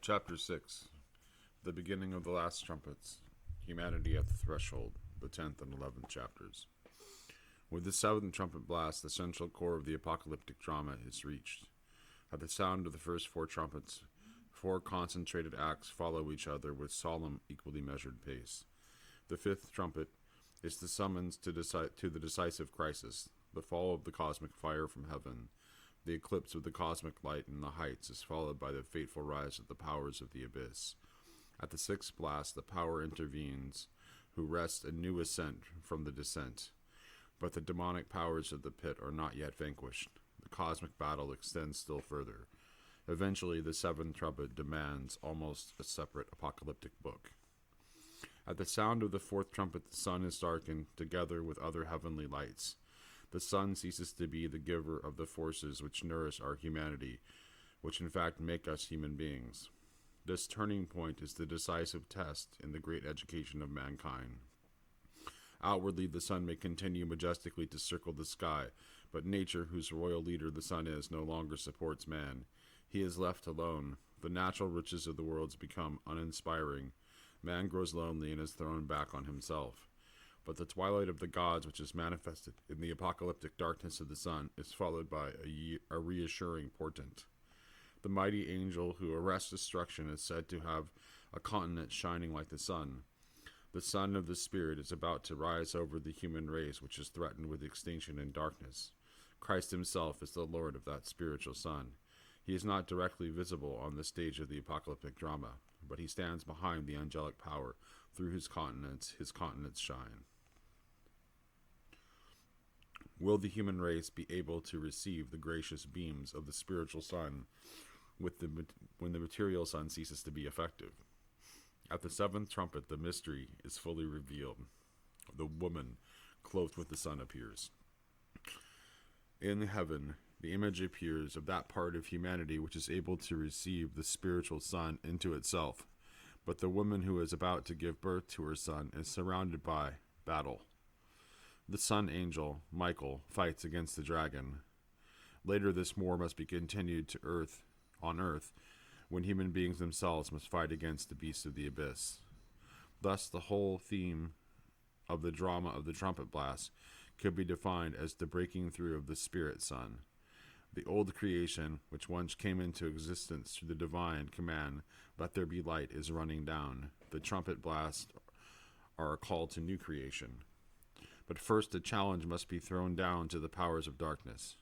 Chapter 6. The beginning of the last trumpets. Humanity at the threshold. The 10th and 11th chapters. With the 7th trumpet blast, the central core of the apocalyptic drama is reached. At the sound of the first 4 trumpets, 4 concentrated acts follow each other with solemn, equally measured pace. The 5th trumpet is the summons to the decisive crisis, the fall of the cosmic fire from heaven. The eclipse of the cosmic light in the heights is followed by the fateful rise of the powers of the abyss. At the 6th blast, the power intervenes, who wrest a new ascent from the descent. But the demonic powers of the pit are not yet vanquished. The cosmic battle extends still further. Eventually, the 7th trumpet demands almost a separate apocalyptic book. At the sound of the 4th trumpet, the sun is darkened, together with other heavenly lights. The sun ceases to be the giver of the forces which nourish our humanity, which in fact make us human beings. This turning point is the decisive test in the great education of mankind. Outwardly, the sun may continue majestically to circle the sky, but nature, whose royal leader the sun is, no longer supports man. He is left alone. The natural riches of the world become uninspiring. Man grows lonely and is thrown back on himself. But the twilight of the gods, which is manifested in the apocalyptic darkness of the sun, is followed by a reassuring portent. The mighty angel who arrests destruction is said to have a countenance shining like the sun. The sun of the Spirit is about to rise over the human race, which is threatened with extinction and darkness. Christ himself is the Lord of that spiritual sun. He is not directly visible on the stage of the apocalyptic drama, but he stands behind the angelic power. Through his countenance shine. Will the human race be able to receive the gracious beams of the spiritual sun when the material sun ceases to be effective? At the 7th trumpet, the mystery is fully revealed. The woman clothed with the sun appears. In heaven, the image appears of that part of humanity which is able to receive the spiritual sun into itself. But the woman who is about to give birth to her son is surrounded by battle. The sun angel, Michael, fights against the dragon. Later, this war must be continued on earth, when human beings themselves must fight against the beasts of the abyss. Thus, the whole theme of the drama of the trumpet blast could be defined as the breaking through of the spirit sun. The old creation, which once came into existence through the divine command, "Let there be light," is running down. The trumpet blasts are a call to new creation. But first, a challenge must be thrown down to the powers of darkness.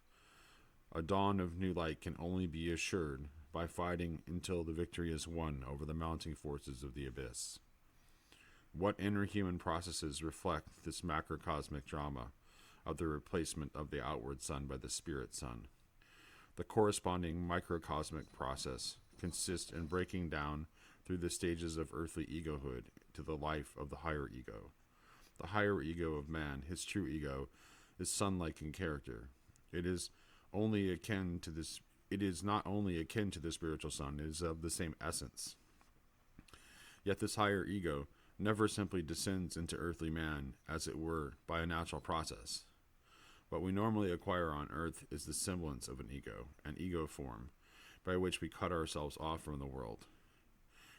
A dawn of new light can only be assured by fighting until the victory is won over the mounting forces of the abyss. What inner human processes reflect this macrocosmic drama of the replacement of the outward sun by the spirit sun? The corresponding microcosmic process consists in breaking down through the stages of earthly egohood to the life of the higher ego. The higher ego of man, his true ego, is sun-like in character. It is not only akin to the spiritual sun, it is of the same essence. Yet this higher ego never simply descends into earthly man, as it were, by a natural process. What we normally acquire on earth is the semblance of an ego form, by which we cut ourselves off from the world.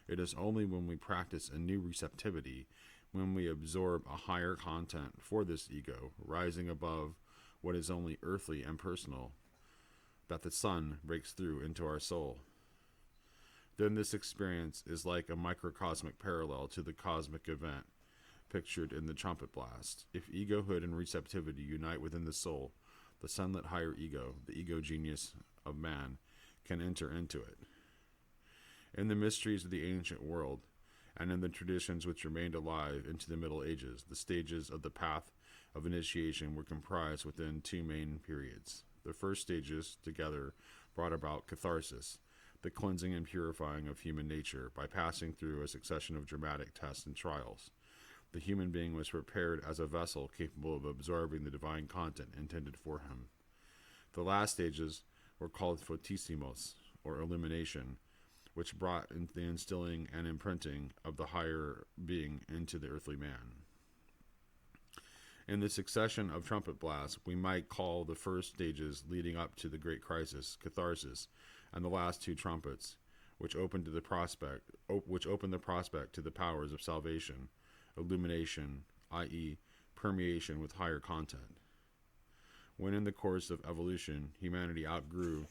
It is only when we practice a new receptivity, when we absorb a higher content for this ego, rising above what is only earthly and personal, that the sun breaks through into our soul. Then this experience is like a microcosmic parallel to the cosmic event pictured in the trumpet blast. If egohood and receptivity unite within the soul, the sunlit higher ego, the ego genius of man, can enter into it. In the mysteries of the ancient world, and in the traditions which remained alive into the Middle Ages, the stages of the path of initiation were comprised within 2 main periods. The first stages, together, brought about catharsis, the cleansing and purifying of human nature, by passing through a succession of dramatic tests and trials. The human being was prepared as a vessel capable of absorbing the divine content intended for him. The last stages were called photissimos, or illumination, which brought in the instilling and imprinting of the higher being into the earthly man. In the succession of trumpet blasts, we might call the first stages leading up to the great crisis, catharsis, and the last 2 trumpets, which opened the prospect to the powers of salvation, illumination, i.e., permeation with higher content. When in the course of evolution, humanity outgrew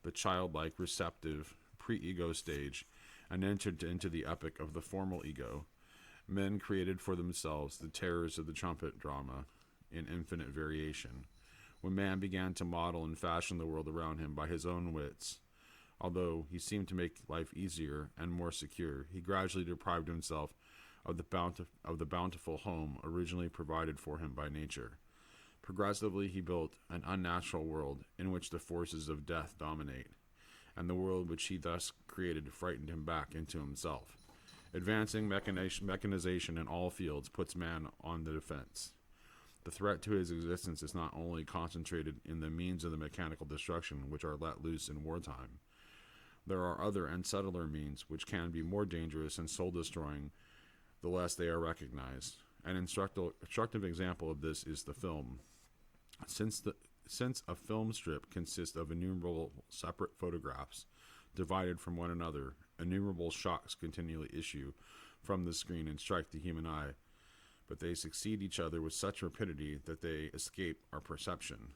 the childlike, receptive, pre-ego stage and entered into the epoch of the formal ego, men created for themselves the terrors of the trumpet drama in infinite variation. When man began to model and fashion the world around him by his own wits, although he seemed to make life easier and more secure, he gradually deprived himself of the bountiful home originally provided for him by nature. Progressively, he built an unnatural world in which the forces of death dominate, and the world which he thus created frightened him back into himself. Advancing mechanization in all fields puts man on the defense. The threat to his existence is not only concentrated in the means of the mechanical destruction which are let loose in wartime. There are other and subtler means which can be more dangerous and soul-destroying the less they are recognized. An instructive example of this is the film. Since a film strip consists of innumerable separate photographs divided from one another, innumerable shocks continually issue from the screen and strike the human eye, but they succeed each other with such rapidity that they escape our perception,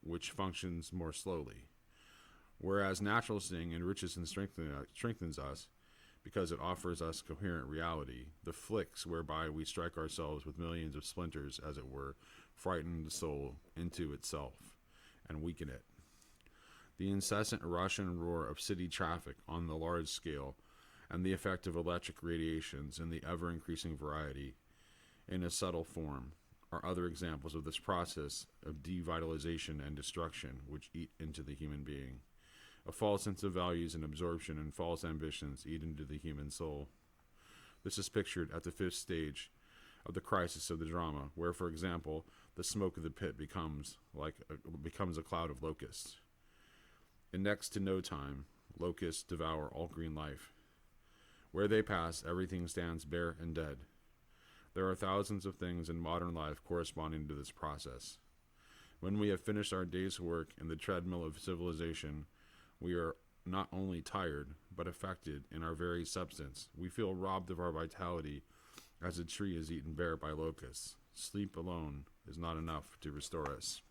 which functions more slowly. Whereas natural seeing enriches and strengthens us because it offers us coherent reality, the flicks whereby we strike ourselves with millions of splinters, as it were, frighten the soul into itself and weaken it. The incessant rush and roar of city traffic on the large scale and the effect of electric radiations in the ever-increasing variety in a subtle form are other examples of this process of devitalization and destruction which eat into the human being. A false sense of values and absorption and false ambitions eat into the human soul. This is pictured at the fifth stage of the crisis of the drama, where, for example, the smoke of the pit becomes a cloud of locusts. In next to no time, locusts devour all green life. Where they pass, everything stands bare and dead. There are thousands of things in modern life corresponding to this process. When we have finished our day's work in the treadmill of civilization, we are not only tired, but affected in our very substance. We feel robbed of our vitality as a tree is eaten bare by locusts. Sleep alone is not enough to restore us.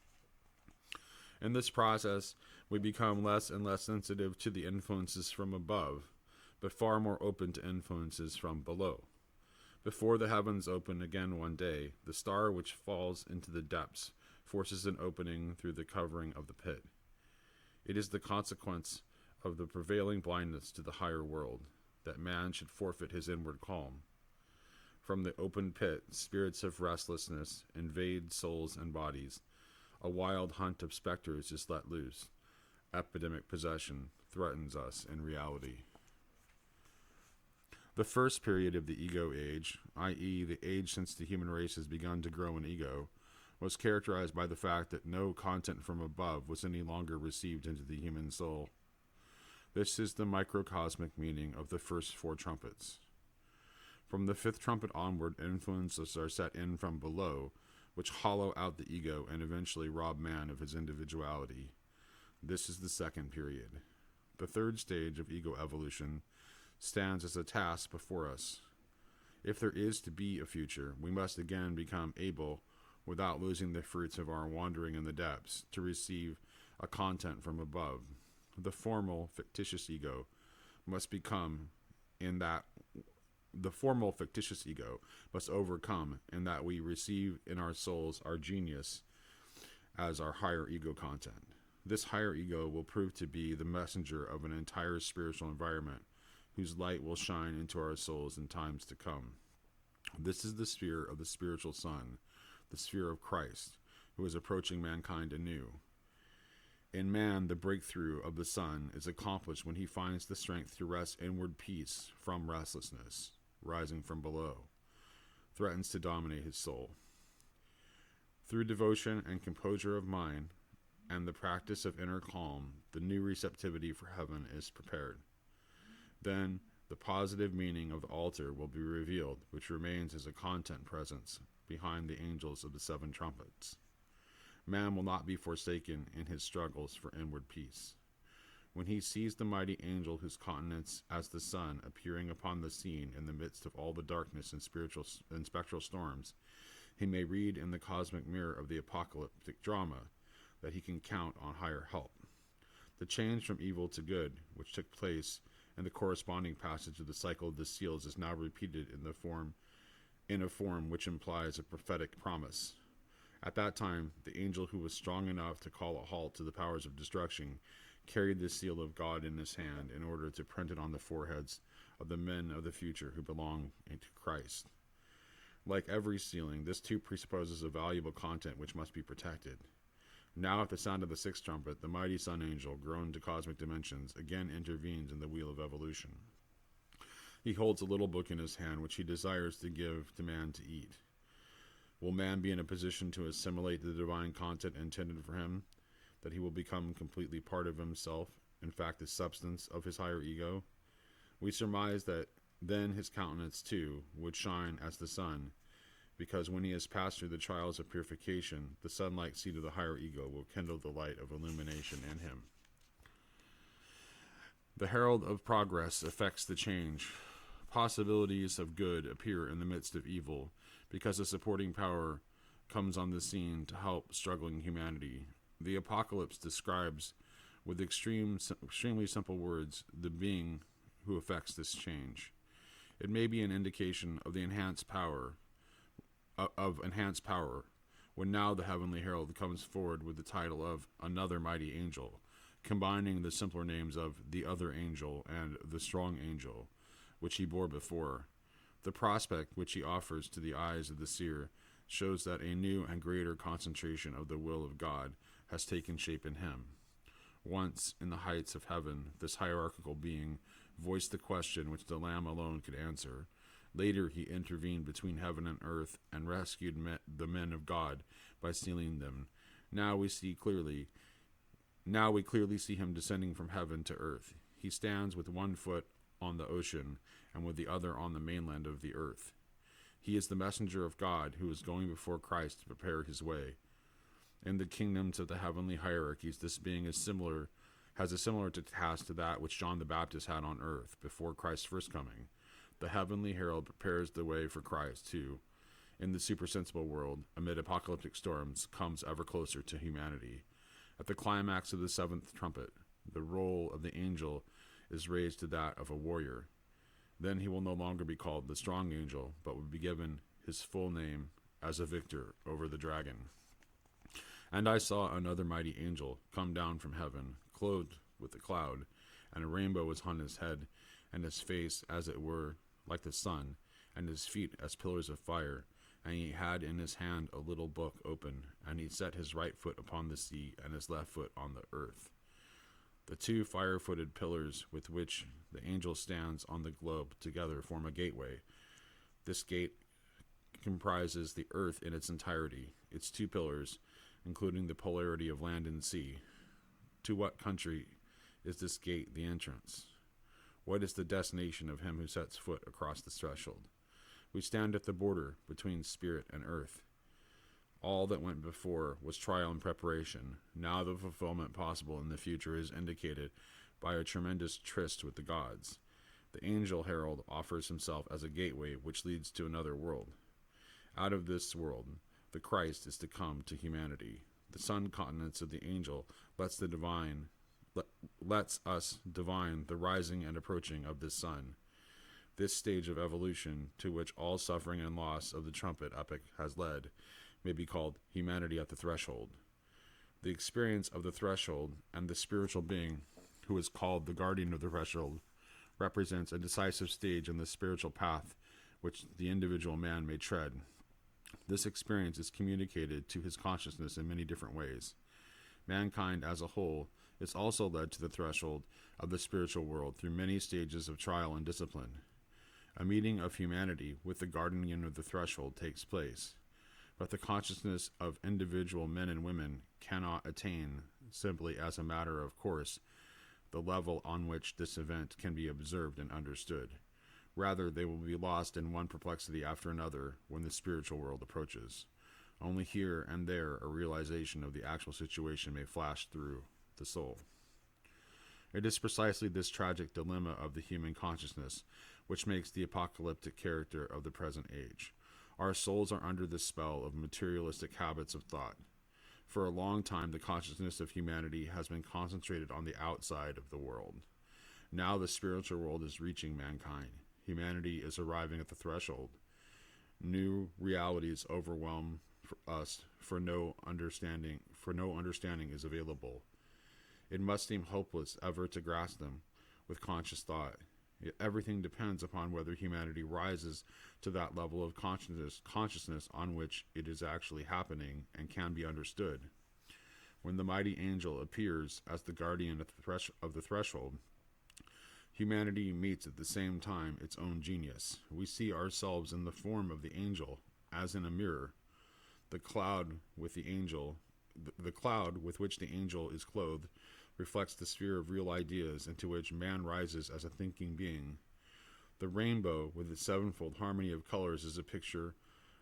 In this process, we become less and less sensitive to the influences from above, but far more open to influences from below. Before the heavens open again one day, the star which falls into the depths forces an opening through the covering of the pit. It is the consequence of the prevailing blindness to the higher world that man should forfeit his inward calm. From the open pit, spirits of restlessness invade souls and bodies. A wild hunt of specters is let loose. Epidemic possession threatens us in reality. The first period of the ego age, i.e., the age since the human race has begun to grow in ego, was characterized by the fact that no content from above was any longer received into the human soul. This is the microcosmic meaning of the first four trumpets. From the fifth trumpet onward, influences are set in from below, which hollow out the ego and eventually rob man of his individuality. This is the second period. The third stage of ego evolution stands as a task before us. If there is to be a future, we must again become able, without losing the fruits of our wandering in the depths, to receive a content from above. The formal, fictitious ego must overcome in that we receive in our souls our genius as our higher ego content. This higher ego will prove to be the messenger of an entire spiritual environment whose light will shine into our souls in times to come. This is the sphere of the spiritual sun, the sphere of Christ, who is approaching mankind anew. In man, the breakthrough of the sun is accomplished when he finds the strength to wrest inward peace from restlessness, rising from below, threatens to dominate his soul. Through devotion and composure of mind, and the practice of inner calm, the new receptivity for heaven is prepared. Then, the positive meaning of the altar will be revealed, which remains as a content presence behind the angels of the seven trumpets. Man will not be forsaken in his struggles for inward peace. When he sees the mighty angel whose countenance as the sun appearing upon the scene in the midst of all the darkness and spectral storms, he may read in the cosmic mirror of the apocalyptic drama that he can count on higher help. The change from evil to good, which took place in the corresponding passage of the cycle of the seals, is now repeated in a form which implies a prophetic promise. At that time, the angel who was strong enough to call a halt to the powers of destruction carried the seal of God in his hand in order to print it on the foreheads of the men of the future who belong to Christ. Like every sealing, this too presupposes a valuable content which must be protected. Now, at the sound of the sixth trumpet, the mighty sun angel, grown to cosmic dimensions, again intervenes in the wheel of evolution. He holds a little book in his hand which he desires to give to man to eat. Will man be in a position to assimilate the divine content intended for him, that he will become completely part of himself, in fact the substance of his higher ego? We surmise that then his countenance too would shine as the sun, because when he has passed through the trials of purification, the sun-like seed of the higher ego will kindle the light of illumination in him. The herald of progress effects the change. Possibilities of good appear in the midst of evil, because a supporting power comes on the scene to help struggling humanity. The apocalypse describes, with extremely simple words, the being who effects this change. It may be an indication of the enhanced power, when now the heavenly herald comes forward with the title of another mighty angel, combining the simpler names of the other angel and the strong angel, which he bore before. The prospect which he offers to the eyes of the seer shows that a new and greater concentration of the will of God has taken shape in him. Once, in the heights of heaven, this hierarchical being voiced the question which the Lamb alone could answer. Later, he intervened between heaven and earth and rescued the men of God by sealing them. Now we clearly see him descending from heaven to earth. He stands with one foot on the ocean and with the other on the mainland of the earth. He is the messenger of God who is going before Christ to prepare his way. In the kingdoms of the heavenly hierarchies, this being has a similar task to that which John the Baptist had on earth before Christ's first coming. The heavenly herald prepares the way for Christ, who, in the supersensible world, amid apocalyptic storms, comes ever closer to humanity. At the climax of the seventh trumpet, the role of the angel is raised to that of a warrior. Then he will no longer be called the strong angel, but will be given his full name as a victor over the dragon. And I saw another mighty angel come down from heaven, clothed with a cloud, and a rainbow was on his head, and his face as it were like the sun, and his feet as pillars of fire. And he had in his hand a little book open, and he set his right foot upon the sea, and his left foot on the earth. The two fire-footed pillars with which the angel stands on the globe together form a gateway. This gate comprises the earth in its entirety, its two pillars, including the polarity of land and sea. To what country is this gate the entrance? What is the destination of him who sets foot across this threshold? We stand at the border between spirit and earth. All that went before was trial and preparation. Now the fulfillment possible in the future is indicated by a tremendous tryst with the gods. The angel herald offers himself as a gateway which leads to another world. Out of this world, the Christ is to come to humanity. The sun countenance of the angel lets us divine the rising and approaching of this sun. This stage of evolution, to which all suffering and loss of the trumpet epic has led, may be called humanity at the threshold. The experience of the threshold and the spiritual being, who is called the guardian of the threshold, represents a decisive stage in the spiritual path which the individual man may tread. This experience is communicated to his consciousness in many different ways. Mankind as a whole is also led to the threshold of the spiritual world through many stages of trial and discipline. A meeting of humanity with the guardian of the threshold takes place, but the consciousness of individual men and women cannot attain, simply as a matter of course, the level on which this event can be observed and understood. Rather, they will be lost in one perplexity after another when the spiritual world approaches. Only here and there a realization of the actual situation may flash through the soul. It is precisely this tragic dilemma of the human consciousness which makes the apocalyptic character of the present age. Our souls are under the spell of materialistic habits of thought. For a long time, the consciousness of humanity has been concentrated on the outside of the world. Now the spiritual world is reaching mankind. Humanity is arriving at the threshold. New realities overwhelm us, for no understanding is available. It must seem hopeless ever to grasp them with conscious thought. Yet everything depends upon whether humanity rises to that level of consciousness on which it is actually happening and can be understood. When the mighty angel appears as the guardian of the threshold, humanity meets at the same time its own genius. We see ourselves in the form of the angel, as in a mirror. The cloud with which the angel is clothed reflects the sphere of real ideas into which man rises as a thinking being. The rainbow, with its sevenfold harmony of colors, is a picture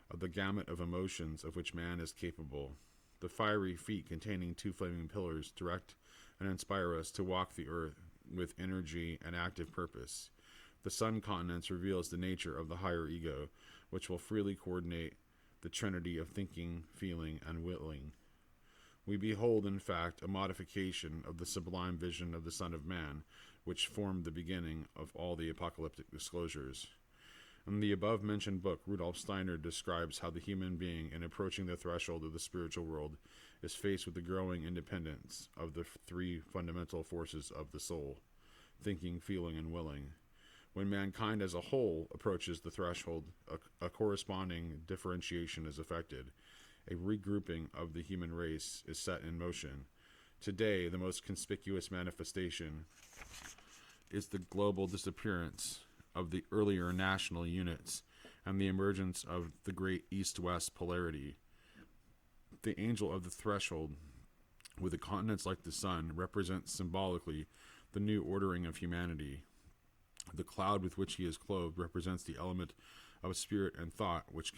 of the gamut of emotions of which man is capable. The fiery feet containing two flaming pillars direct and inspire us to walk the earth with energy and active purpose. The sun continents reveals the nature of the higher ego, which will freely coordinate the trinity of thinking, feeling, and willing. We behold, in fact, a modification of the sublime vision of the Son of Man, which formed the beginning of all the apocalyptic disclosures. In the above-mentioned book, Rudolf Steiner describes how the human being, in approaching the threshold of the spiritual world, is faced with the growing independence of the three fundamental forces of the soul: thinking, feeling, and willing. When mankind as a whole approaches the threshold, a corresponding differentiation is effected. A regrouping of the human race is set in motion. Today, the most conspicuous manifestation is the global disappearance of the earlier national units and the emergence of the great East-West polarity. The angel of the threshold, with the continents like the sun, represents symbolically the new ordering of humanity. The cloud with which he is clothed represents the element of spirit and thought which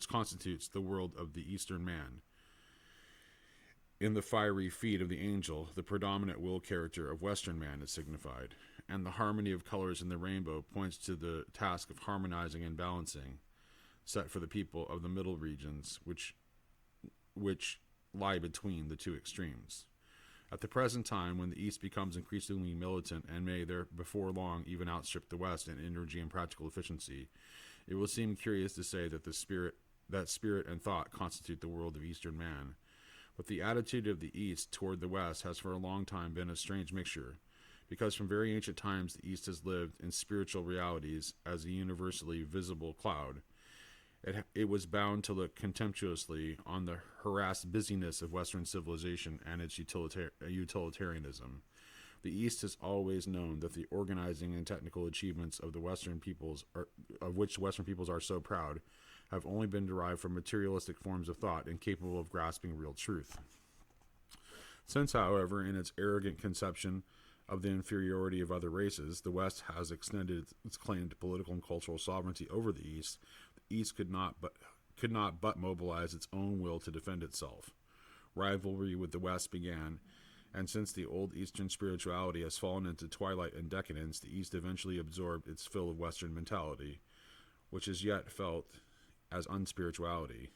constitutes the world of the Eastern man. In the fiery feet of the angel, the predominant will character of Western man is signified, and the harmony of colors in the rainbow points to the task of harmonizing and balancing, set for the people of the middle regions, which lie between the two extremes. At the present time, when the East becomes increasingly militant and may there before long even outstrip the West in energy and practical efficiency, it will seem curious to say that spirit and thought constitute the world of Eastern man. But the attitude of the East toward the West has for a long time been a strange mixture, because from very ancient times the East has lived in spiritual realities as a universally visible cloud. It was bound to look contemptuously on the harassed busyness of Western civilization and its utilitarianism. The East has always known that the organizing and technical achievements of which Western peoples are so proud have only been derived from materialistic forms of thought incapable of grasping real truth. Since, however, in its arrogant conception of the inferiority of other races, the West has extended its claim to political and cultural sovereignty over the East could not but mobilize its own will to defend itself. Rivalry with the West began, and since the old Eastern spirituality has fallen into twilight and decadence, the East eventually absorbed its fill of Western mentality, which is yet felt as unspirituality.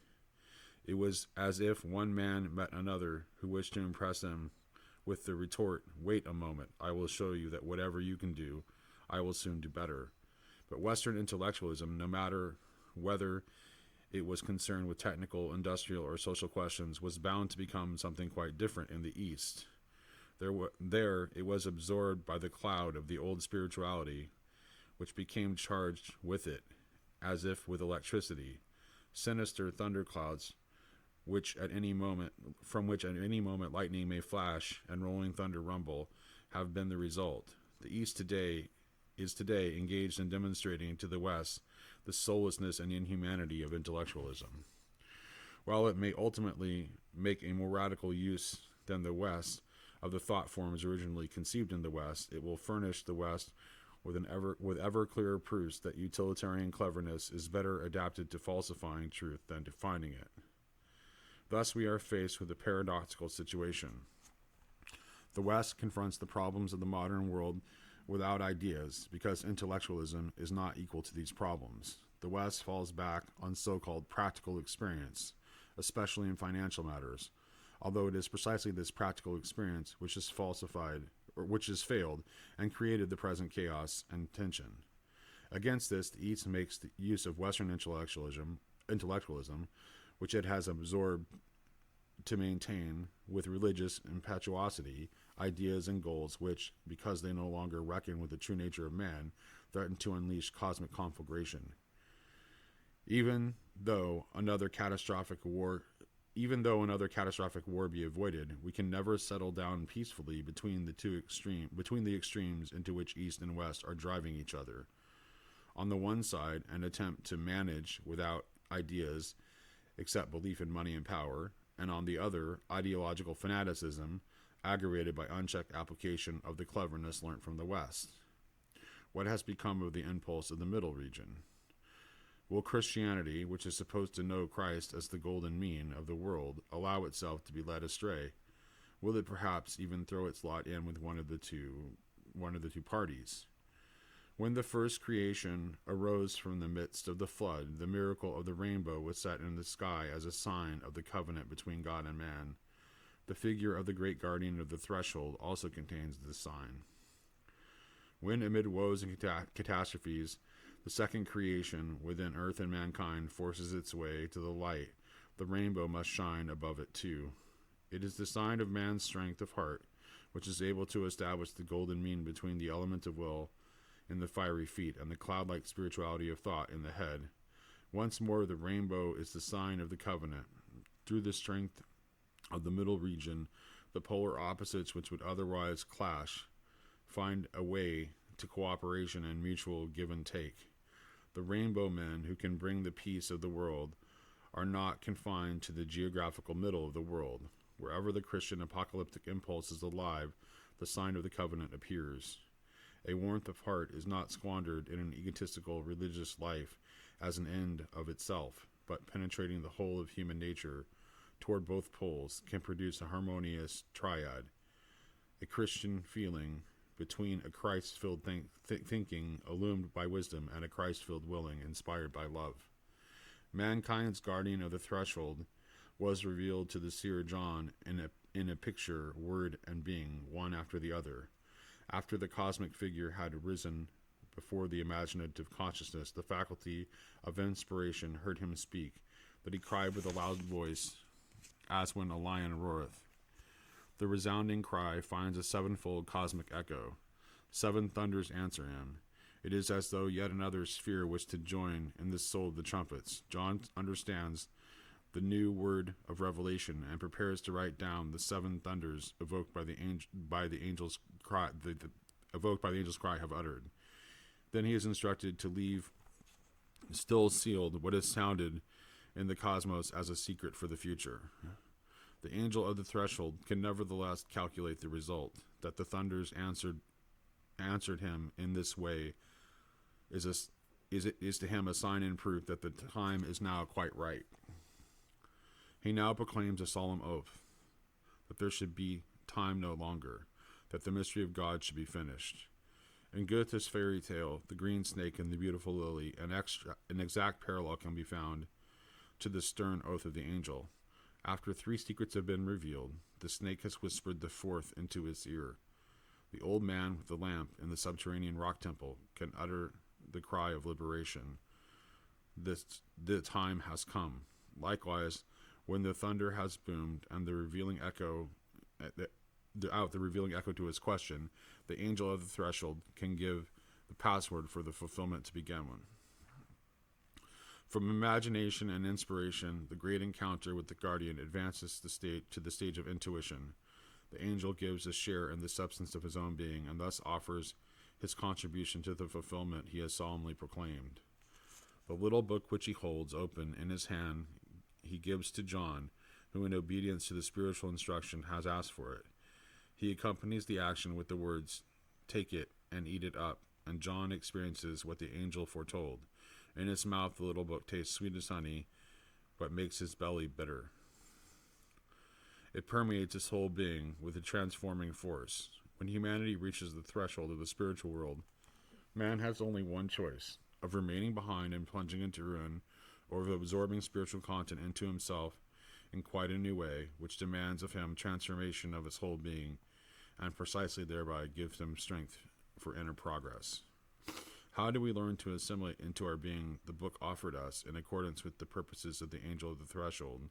It was as if one man met another who wished to impress him with the retort, "Wait a moment, I will show you that whatever you can do, I will soon do better." But Western intellectualism, no matter whether it was concerned with technical, industrial, or social questions, was bound to become something quite different in the East. There it was absorbed by the cloud of the old spirituality, which became charged with it, as if with electricity. Sinister thunderclouds, from which at any moment lightning may flash and rolling thunder rumble, have been the result. The East is today engaged in demonstrating to the West the soullessness and inhumanity of intellectualism. While it may ultimately make a more radical use than the West of the thought forms originally conceived in the West, it will furnish the West with ever clearer proofs that utilitarian cleverness is better adapted to falsifying truth than to finding it. Thus we are faced with a paradoxical situation. The West confronts the problems of the modern world without ideas because intellectualism is not equal to these problems. The West falls back on so-called practical experience, especially in financial matters, although it is precisely this practical experience which is falsified or which has failed and created the present chaos and tension. Against this, the East makes the use of Western intellectualism, which it has absorbed to maintain with religious impetuosity ideas and goals which, because they no longer reckon with the true nature of man, threaten to unleash cosmic conflagration. Even though another catastrophic war be avoided, we can never settle down peacefully between the extremes into which East and West are driving each other. On the one side, an attempt to manage without ideas except belief in money and power, and on the other, ideological fanaticism aggravated by unchecked application of the cleverness learnt from the West. What has become of the impulse of the middle region? Will Christianity, which is supposed to know Christ as the golden mean of the world, allow itself to be led astray? Will it perhaps even throw its lot in with one of the two parties? When the first creation arose from the midst of the flood, the miracle of the rainbow was set in the sky as a sign of the covenant between God and man. The figure of the great guardian of the threshold also contains this sign. When amid woes and catastrophes, the second creation within earth and mankind forces its way to the light, the rainbow must shine above it too. It is the sign of man's strength of heart, which is able to establish the golden mean between the element of will in the fiery feet and the cloud-like spirituality of thought in the head. Once more, the rainbow is the sign of the covenant. Through the strength of the middle region, the polar opposites which would otherwise clash find a way to cooperation and mutual give and take. The rainbow men who can bring the peace of the world are not confined to the geographical middle of the world. Wherever the Christian apocalyptic impulse is alive, the sign of the covenant appears. A warmth of heart is not squandered in an egotistical religious life as an end of itself, but penetrating the whole of human nature toward both poles can produce a harmonious triad, a Christian feeling between a Christ-filled thinking illumined by wisdom and a Christ-filled willing inspired by love. Mankind's guardian of the threshold was revealed to the seer John in a picture, word, and being, one after the other. After the cosmic figure had risen before the imaginative consciousness, the faculty of inspiration heard him speak, but he cried with a loud voice, as when a lion roareth. The resounding cry finds a sevenfold cosmic echo. 7 thunders answer him. It is as though yet another sphere was to join in the soul of the trumpets. John understands the new word of revelation and prepares to write down the 7 thunders evoked by the angel's cry have uttered. Then he is instructed to leave still sealed what is sounded in the cosmos as a secret for the future. The angel of the threshold can nevertheless calculate the result. That the thunders answered him in this way is to him a sign and proof that the time is now quite right. He now proclaims a solemn oath that there should be time no longer, that the mystery of God should be finished. In Goethe's fairy tale, The Green Snake and the Beautiful Lily, an exact parallel can be found to the stern oath of the angel. After 3 secrets have been revealed, the snake has whispered the 4th into his ear. The old man with the lamp in the subterranean rock temple can utter the cry of liberation. The time has come. Likewise, when the thunder has boomed and the revealing echo to his question, the angel of the threshold can give the password for the fulfillment to begin. From imagination and inspiration, the great encounter with the guardian advances to the stage of intuition. The angel gives a share in the substance of his own being and thus offers his contribution to the fulfillment he has solemnly proclaimed. The little book which he holds open in his hand he gives to John, who in obedience to the spiritual instruction has asked for it. He accompanies the action with the words, "Take it and eat it up," and John experiences what the angel foretold. In his mouth the little book tastes sweet as honey, but makes his belly bitter. It permeates his whole being with a transforming force. When humanity reaches the threshold of the spiritual world, man has only one choice: of remaining behind and plunging into ruin, or of absorbing spiritual content into himself in quite a new way, which demands of him transformation of his whole being, and precisely thereby gives him strength for inner progress. How do we learn to assimilate into our being the book offered us in accordance with the purposes of the angel of the threshold?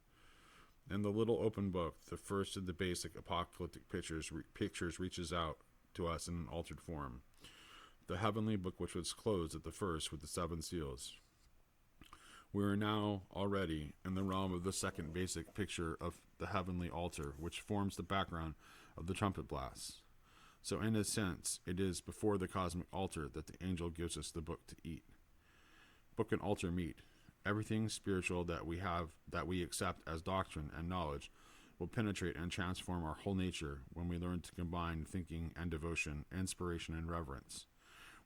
In the little open book, the first of the basic apocalyptic pictures reaches out to us in an altered form. The heavenly book which was closed at the first with the 7 seals. We are now already in the realm of the second basic picture of the heavenly altar, which forms the background of the trumpet blasts. So in a sense, it is before the cosmic altar that the angel gives us the book to eat. Book and altar meet. Everything spiritual that we accept as doctrine and knowledge will penetrate and transform our whole nature when we learn to combine thinking and devotion, inspiration and reverence,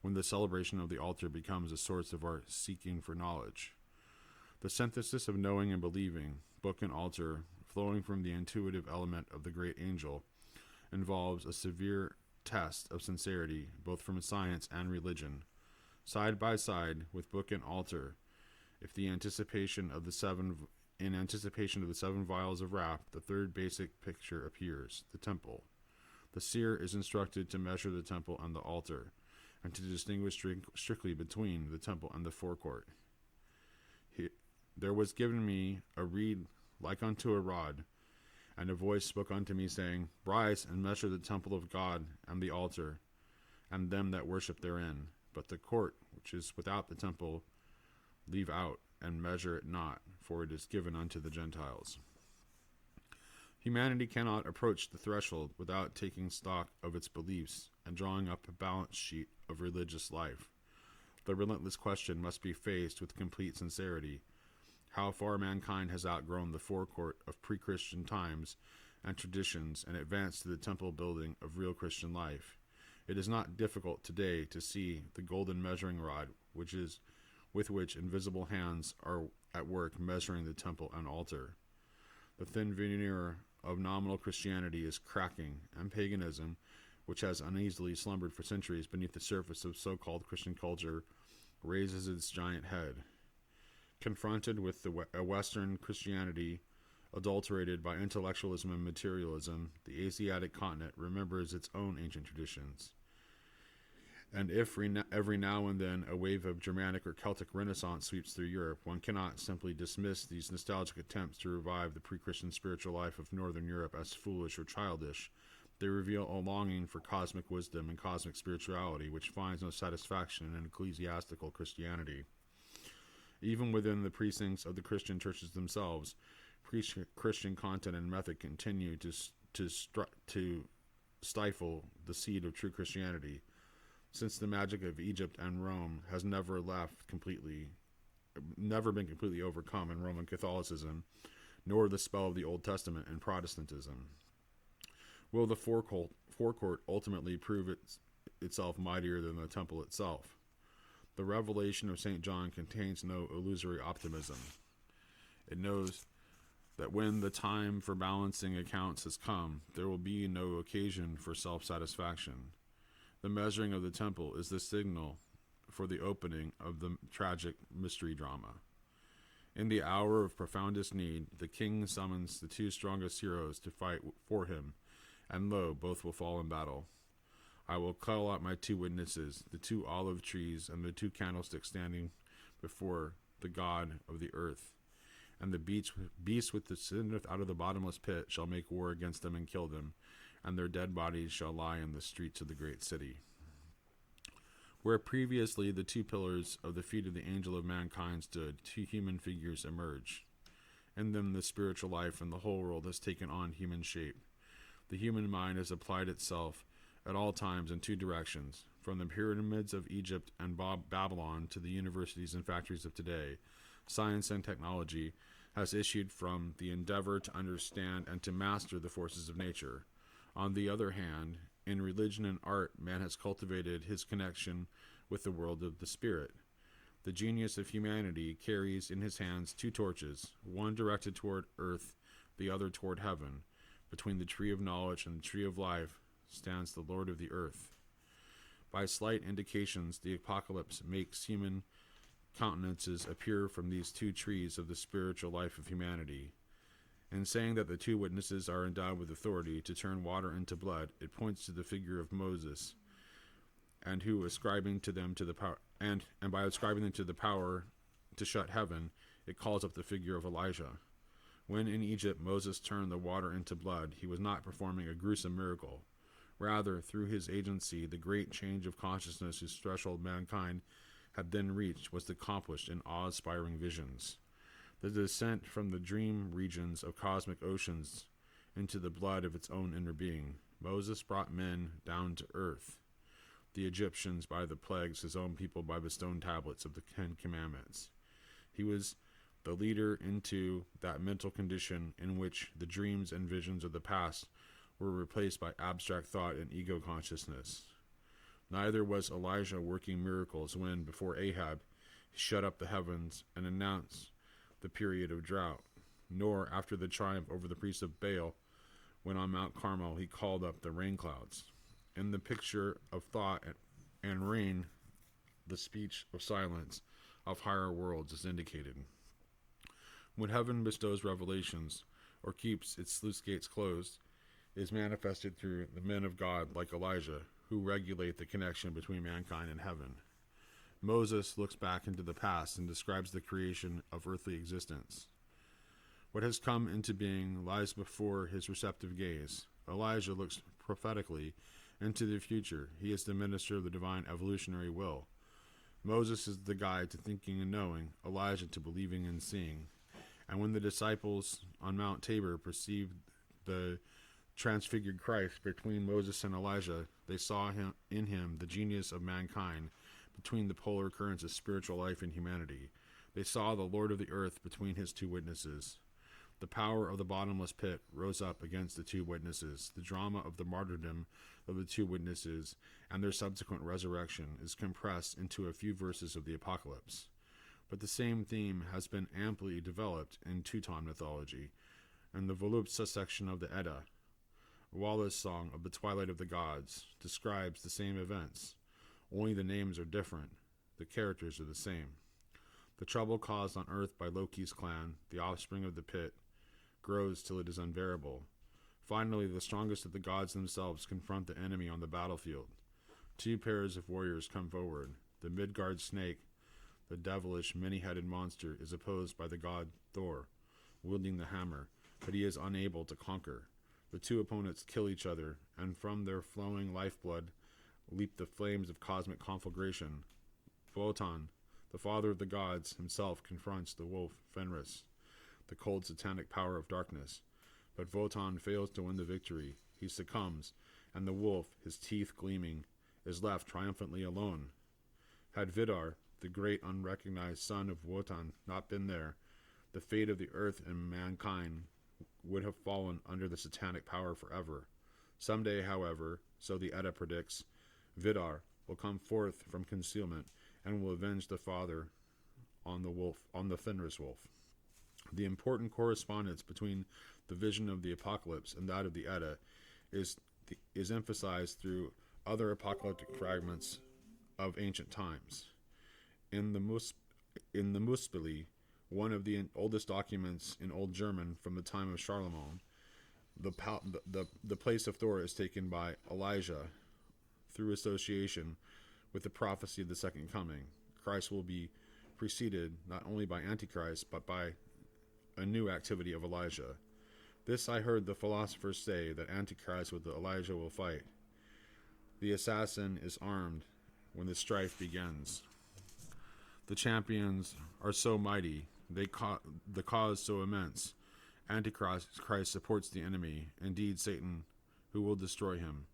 when the celebration of the altar becomes a source of our seeking for knowledge. The synthesis of knowing and believing, book and altar, flowing from the intuitive element of the great angel, involves a severe test of sincerity, both from science and religion. Side by side with book and altar, in anticipation of the 7 vials of wrath, the third basic picture appears: the temple. The seer is instructed to measure the temple and the altar, and to distinguish strictly between the temple and the forecourt. There was given me a reed like unto a rod, and a voice spoke unto me, saying, Rise and measure the temple of God and the altar, and them that worship therein. But the court which is without the temple leave out, and measure it not, for it is given unto the Gentiles. Humanity cannot approach the threshold without taking stock of its beliefs and drawing up a balance sheet of religious life. The relentless question must be faced with complete sincerity: how far mankind has outgrown the forecourt of pre-Christian times and traditions and advanced to the temple building of real Christian life. It is not difficult today to see the golden measuring rod with which invisible hands are at work measuring the temple and altar. The thin veneer of nominal Christianity is cracking, and paganism, which has uneasily slumbered for centuries beneath the surface of so-called Christian culture, raises its giant head. Confronted with a Western Christianity adulterated by intellectualism and materialism, the Asiatic continent remembers its own ancient traditions. And if every now and then a wave of Germanic or Celtic Renaissance sweeps through Europe, one cannot simply dismiss these nostalgic attempts to revive the pre-Christian spiritual life of Northern Europe as foolish or childish. They reveal a longing for cosmic wisdom and cosmic spirituality, which finds no satisfaction in ecclesiastical Christianity. Even within the precincts of the Christian churches themselves, Christian content and method continue to stifle the seed of true Christianity, since the magic of Egypt and Rome has never been completely overcome in Roman Catholicism, nor the spell of the Old Testament in Protestantism. Will the forecourt ultimately prove itself mightier than the temple itself? The revelation of St. John contains no illusory optimism. It knows that when the time for balancing accounts has come, there will be no occasion for self-satisfaction. The measuring of the temple is the signal for the opening of the tragic mystery drama. In the hour of profoundest need, the king summons the 2 strongest heroes to fight for him, and lo, both will fall in battle. I will call out my 2 witnesses, the 2 olive trees and the 2 candlesticks standing before the God of the earth. And the beast with the sinneth out of the bottomless pit shall make war against them and kill them, and their dead bodies shall lie in the streets of the great city. Where previously the 2 pillars of the feet of the angel of mankind stood, 2 human figures emerge. In them the spiritual life and the whole world has taken on human shape. The human mind has applied itself at all times in 2 directions, from the pyramids of Egypt and Babylon to the universities and factories of today. Science and technology has issued from the endeavor to understand and to master the forces of nature. On the other hand, in religion and art, man has cultivated his connection with the world of the spirit. The genius of humanity carries in his hands 2 torches, one directed toward earth, the other toward heaven. between the tree of knowledge and the tree of life stands the Lord of the earth. By slight indications, the apocalypse makes human countenances appear from these two trees of the spiritual life of humanity. In saying that the two witnesses are endowed with authority to turn water into blood, it points to the figure of Moses, and who ascribing to them to the power, and by ascribing them to the power to shut heaven, it calls up the figure of Elijah. When in Egypt Moses turned the water into blood, he was not performing a gruesome miracle. Rather, through his agency, the great change of consciousness whose threshold mankind had then reached was accomplished in awe-inspiring visions. The descent from the dream regions of cosmic oceans into the blood of its own inner being. Moses brought men down to earth, the Egyptians by the plagues, his own people by the stone tablets of the 10 Commandments. He was the leader into that mental condition in which the dreams and visions of the past were replaced by abstract thought and ego consciousness. Neither was Elijah working miracles when, before Ahab, he shut up the heavens and announced the period of drought, nor after the triumph over the priests of Baal, when on Mount Carmel he called up the rain clouds. In the picture of thought and rain, the speech of silence of higher worlds is indicated. When heaven bestows revelations, or keeps its sluice gates closed, it is manifested through the men of God like Elijah, who regulate the connection between mankind and heaven. Moses looks back into the past and describes the creation of earthly existence. What has come into being lies before his receptive gaze. Elijah looks prophetically into the future. He is the minister of the divine evolutionary will. Moses is the guide to thinking and knowing, Elijah to believing and seeing. And when the disciples on Mount Tabor perceived the transfigured Christ between Moses and Elijah, they saw in him the genius of mankind between the polar currents of spiritual life and humanity. They saw the Lord of the earth between his two witnesses. The power of the bottomless pit rose up against the two witnesses. The drama of the martyrdom of the two witnesses and their subsequent resurrection is compressed into a few verses of the Apocalypse. But the same theme has been amply developed in Teuton mythology, and the Volupta section of the Edda, Wallace's song of the Twilight of the Gods, describes the same events. Only the names are different. The characters are the same. The trouble caused on earth by Loki's clan, the offspring of the pit, grows till it is unbearable. Finally, the strongest of the gods themselves confront the enemy on the battlefield. Two pairs of warriors come forward. The Midgard snake, the devilish, many-headed monster, is opposed by the god Thor, wielding the hammer, but he is unable to conquer. The two opponents kill each other, and from their flowing lifeblood leap the flames of cosmic conflagration. Wotan, the father of the gods, himself confronts the wolf Fenris, the cold satanic power of darkness. But Wotan fails to win the victory. He succumbs, and the wolf, his teeth gleaming, is left triumphantly alone. Had Vidar, the great unrecognized son of Wotan, not been there, the fate of the earth and mankind would have fallen under the satanic power forever. Someday, however, so the Edda predicts, Vidar will come forth from concealment and will avenge the father on the Fenris wolf. The important correspondence between the vision of the Apocalypse and that of the Edda is emphasized through other apocalyptic fragments of ancient times. In the Muspeli, one of the oldest documents in Old German from the time of Charlemagne, the place of Thor is taken by Elijah through association with the prophecy of the second coming. Christ will be preceded not only by Antichrist, but by a new activity of Elijah. This I heard the philosophers say, that Antichrist with Elijah will fight. The assassin is armed when the strife begins. The champions are so mighty, the cause so immense. Antichrist supports the enemy, indeed Satan, who will destroy him.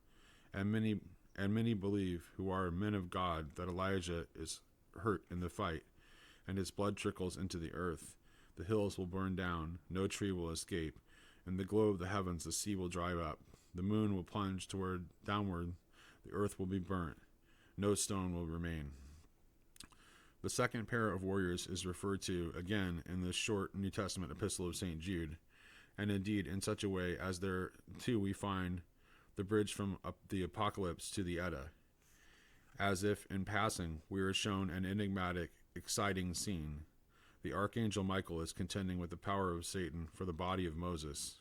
And many believe, who are men of God, that Elijah is hurt in the fight, and his blood trickles into the earth. The hills will burn down, no tree will escape. In the glow of the heavens the sea will dry up. The moon will plunge downward, the earth will be burnt. No stone will remain. The second pair of warriors is referred to again in the short New Testament epistle of St. Jude, and indeed in such a way as there too we find the bridge from the Apocalypse to the Edda, as if in passing we are shown an enigmatic, exciting scene. The archangel Michael is contending with the power of Satan for the body of Moses.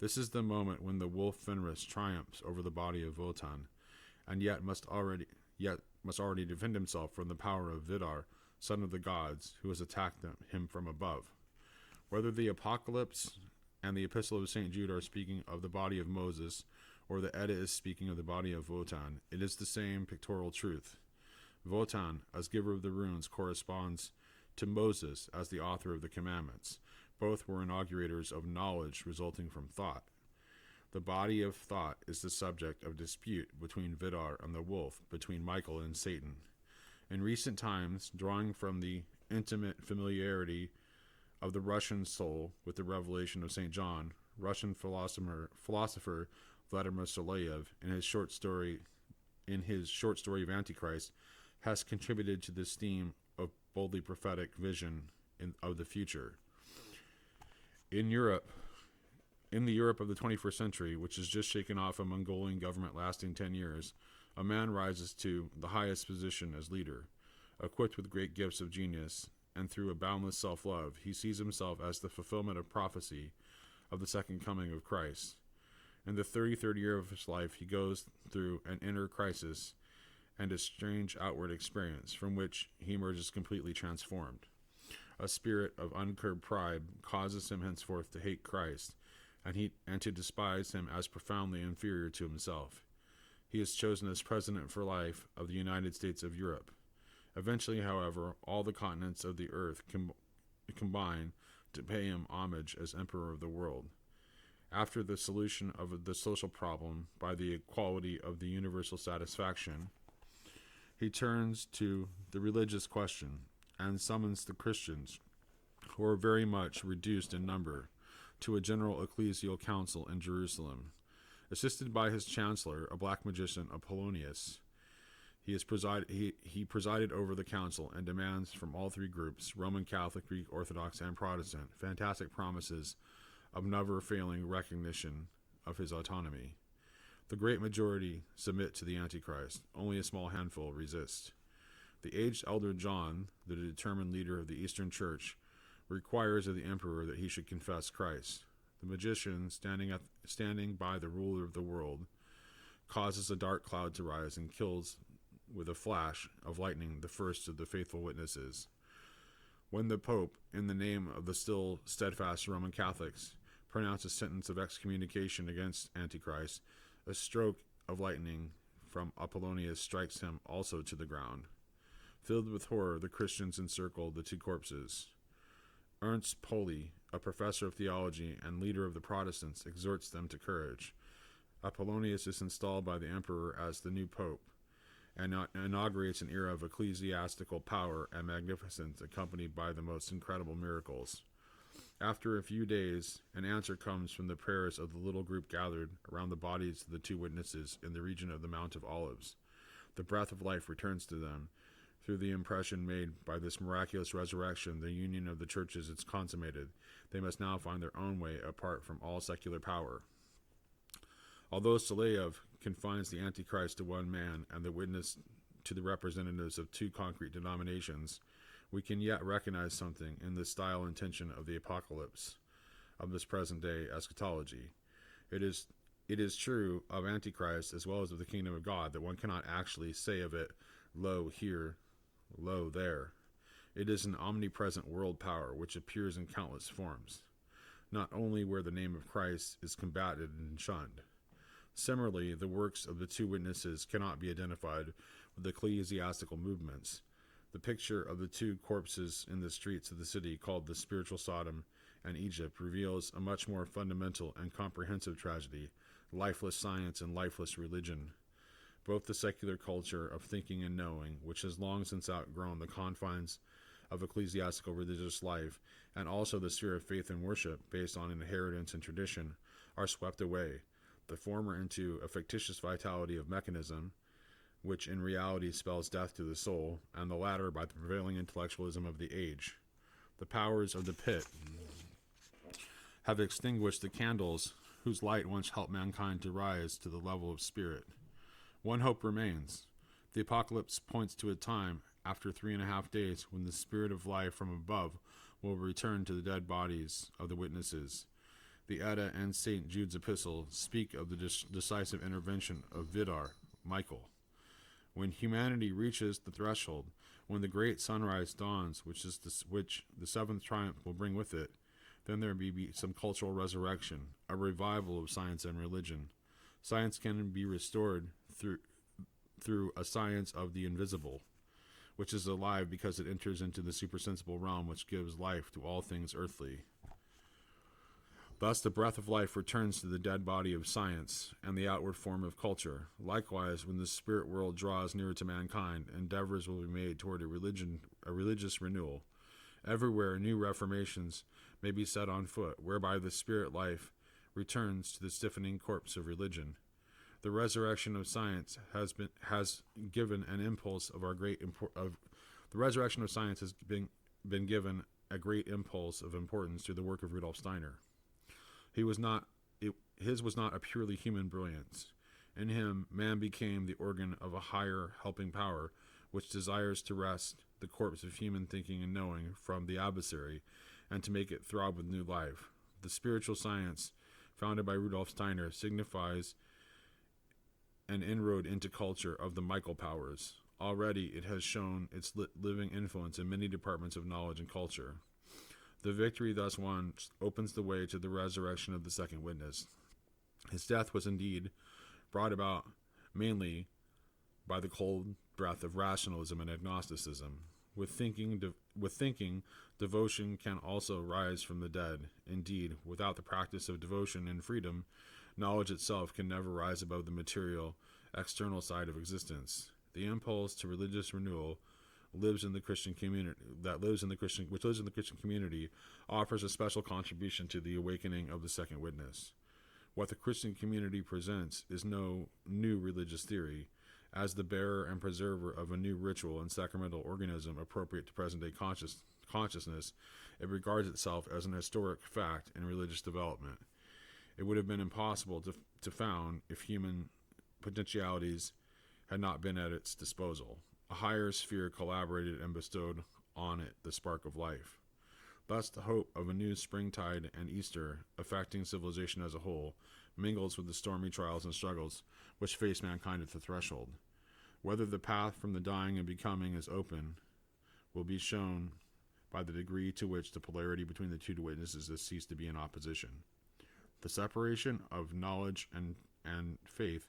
This is the moment when the wolf Fenris triumphs over the body of Wotan, and yet must already defend himself from the power of Vidar, son of the gods, who has attacked him from above. Whether the Apocalypse and the Epistle of St. Jude are speaking of the body of Moses, or the Edda is speaking of the body of Wotan, it is the same pictorial truth. Wotan, as giver of the runes, corresponds to Moses as the author of the commandments. Both were inaugurators of knowledge resulting from thought. The body of thought is the subject of dispute between Vidar and the wolf, between Michael and Satan. In recent times, drawing from the intimate familiarity of the Russian soul with the revelation of St. John, Russian philosopher Vladimir Soleyev, in his short story of Antichrist, has contributed to this theme of boldly prophetic vision of the future. In the Europe of the 21st century, which has just shaken off a Mongolian government lasting 10 years, a man rises to the highest position as leader. Equipped with great gifts of genius, and through a boundless self-love, he sees himself as the fulfillment of prophecy of the second coming of Christ. In the 33rd year of his life, he goes through an inner crisis and a strange outward experience from which he emerges completely transformed. A spirit of uncurbed pride causes him henceforth to hate Christ and to despise him as profoundly inferior to himself. He is chosen as president for life of the United States of Europe. Eventually, however, all the continents of the earth combine to pay him homage as emperor of the world. After the solution of the social problem by the equality of the universal satisfaction, he turns to the religious question and summons the Christians, who are very much reduced in number, to a general ecclesial council in Jerusalem. Assisted by his chancellor, a black magician, Apollonius, he presided over the council and demands from all three groups, Roman Catholic, Greek Orthodox, and Protestant, fantastic promises of never failing recognition of his autonomy. The great majority submit to the Antichrist. Only a small handful resist. The aged elder John, the determined leader of the Eastern Church, requires of the emperor that he should confess Christ. The magician, standing by the ruler of the world, causes a dark cloud to rise and kills with a flash of lightning the first of the faithful witnesses. When the Pope, in the name of the still steadfast Roman Catholics, pronounces sentence of excommunication against Antichrist, a stroke of lightning from Apollonius strikes him also to the ground. Filled with horror, the Christians encircle the two corpses. Ernst Poli, a professor of theology and leader of the Protestants, exhorts them to courage. Apollonius is installed by the emperor as the new pope, and inaugurates an era of ecclesiastical power and magnificence accompanied by the most incredible miracles. After a few days, an answer comes from the prayers of the little group gathered around the bodies of the two witnesses in the region of the Mount of Olives. The breath of life returns to them. Through the impression made by this miraculous resurrection, the union of the churches is consummated. They must now find their own way apart from all secular power. Although Soleyev confines the Antichrist to one man and the witness to the representatives of two concrete denominations, we can yet recognize something in the style and tension of the apocalypse of this present-day eschatology. It is true of Antichrist as well as of the kingdom of God that one cannot actually say of it, lo here, lo there. It is an omnipresent world power which appears in countless forms, not only where the name of Christ is combated and shunned. Similarly, the works of the two witnesses cannot be identified with ecclesiastical movements. The picture of the two corpses in the streets of the city called the spiritual Sodom and Egypt reveals a much more fundamental and comprehensive tragedy, lifeless science and lifeless religion. Both the secular culture of thinking and knowing, which has long since outgrown the confines of ecclesiastical religious life, and also the sphere of faith and worship based on inheritance and tradition, are swept away, the former into a fictitious vitality of mechanism, which in reality spells death to the soul, and the latter by the prevailing intellectualism of the age. The powers of the pit have extinguished the candles whose light once helped mankind to rise to the level of spirit. One hope remains. The apocalypse points to a time after 3.5 days when the spirit of life from above will return to the dead bodies of the witnesses. The Edda and St. Jude's epistle speak of the decisive intervention of Vidar, Michael. When humanity reaches the threshold, when the great sunrise dawns, which the seventh triumph will bring with it, then there may be some cultural resurrection, a revival of science and religion. Science can be restored through a science of the invisible, which is alive because it enters into the supersensible realm which gives life to all things earthly. Thus the breath of life returns to the dead body of science and the outward form of culture. Likewise, when the spirit world draws nearer to mankind, endeavors will be made toward a religious renewal. Everywhere new reformations may be set on foot, whereby the spirit life returns to the stiffening corpse of religion. The resurrection of science has given an impulse of the resurrection of science has been given a great impulse of importance to the work of Rudolf Steiner. His was not a purely human brilliance. In him, man became the organ of a higher helping power, which desires to wrest the corpse of human thinking and knowing from the adversary, and to make it throb with new life. The spiritual science, founded by Rudolf Steiner, signifies an inroad into culture of the Michael powers. Already it has shown its living influence in many departments of knowledge and culture. The victory thus won opens the way to the resurrection of the second witness. His death was indeed brought about mainly by the cold breath of rationalism and agnosticism. With thinking, devotion can also rise from the dead. Indeed, without the practice of devotion and freedom, knowledge itself can never rise above the material, external side of existence. The impulse to religious renewal lives in the Christian community, offers a special contribution to the awakening of the second witness. What the Christian community presents is no new religious theory. As the bearer and preserver of a new ritual and sacramental organism appropriate to present-day consciousness, it regards itself as an historic fact in religious development. It would have been impossible to found if human potentialities had not been at its disposal. A higher sphere collaborated and bestowed on it the spark of life. Thus the hope of a new springtide and Easter, affecting civilization as a whole, mingles with the stormy trials and struggles which face mankind at the threshold. Whether the path from the dying and becoming is open will be shown by the degree to which the polarity between the two witnesses has ceased to be in opposition. The separation of knowledge and faith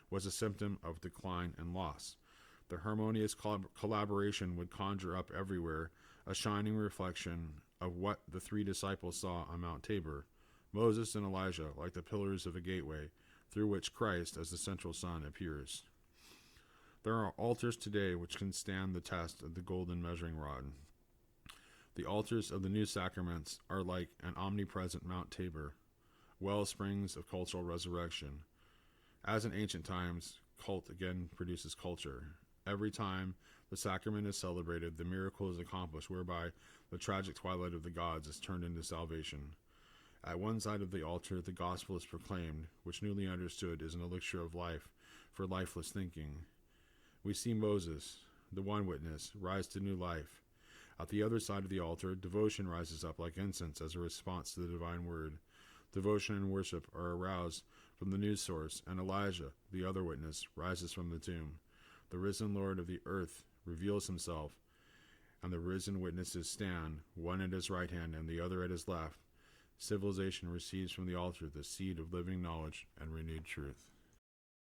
was a symptom of decline and loss. The harmonious collaboration would conjure up everywhere a shining reflection of what the three disciples saw on Mount Tabor, Moses and Elijah like the pillars of a gateway through which Christ as the central sun appears. There are altars today which can stand the test of the golden measuring rod. The altars of the new sacraments are like an omnipresent Mount Tabor, well springs of cultural resurrection. As in ancient times, cult again produces culture. Every time the sacrament is celebrated, the miracle is accomplished whereby the tragic twilight of the gods is turned into salvation. At one side of the altar, the gospel is proclaimed, which newly understood is an elixir of life for lifeless thinking. We see Moses, the one witness, rise to new life. At the other side of the altar, devotion rises up like incense as a response to the divine word. Devotion and worship are aroused from the new source, and Elijah, the other witness, rises from the tomb. The risen Lord of the earth reveals himself, and the risen witnesses stand, one at his right hand and the other at his left. Civilization receives from the altar the seed of living knowledge and renewed truth.